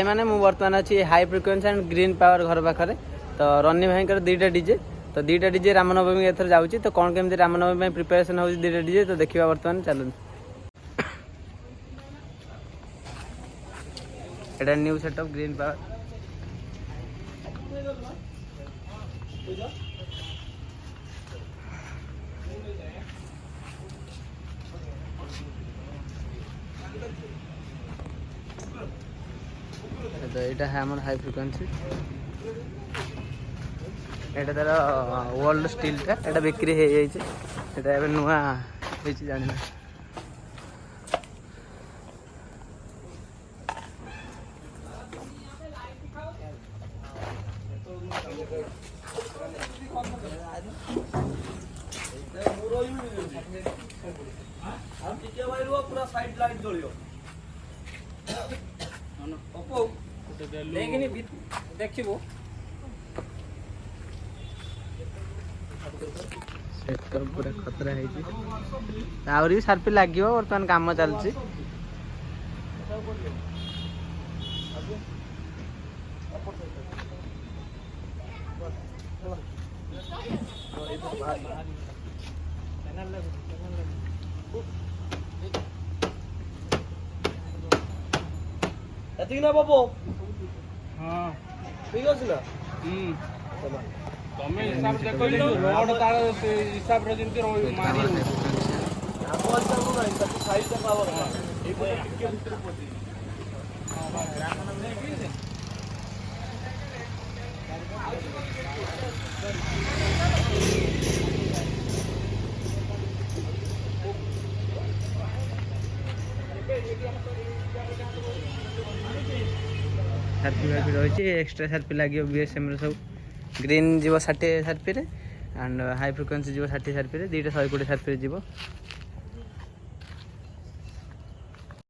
मैंने मु बर्तमान अच्छी high frequency and green power घर पाखे तो रनी भाई दुईटा डीजे तो दुईटा डीजे रामनवमी एथर जाऊँगी तो कौन केमती रामनवमी प्रिपेरेसन हो दुईटा डीजे तो देखा बर्तमान चलू एटा न्यू सेटअप ग्रीन पावर तो यहाँ है आम हाई फ्रिक्वेन्सी एटा तार वर्ल्ड स्टीलटा एटा बिक्री हो जाए नुआ जानी पूरा साइड लाइट जलियो देखो सेटअप पूरा खतरा है आहुरी भी सार्पी लगे बर्तमान काम चलती एतिक ना बाबू हाँ ठीक अछि ना तमे हिसाब देखो रोड तार हिसाब रे जेंति मारी आपो हिसाब नाही सती साइड का पावर ए पटे टिके भीतर पति सार्पी फार्पी रही एक्सट्रा सार्पी लगे बीएसएम सब ग्रीन जीव 60 सार्पी एंड हाई फ्रिक्वेन्सी जीव 60 सार्पी दुईटा 120 सार्पी जीव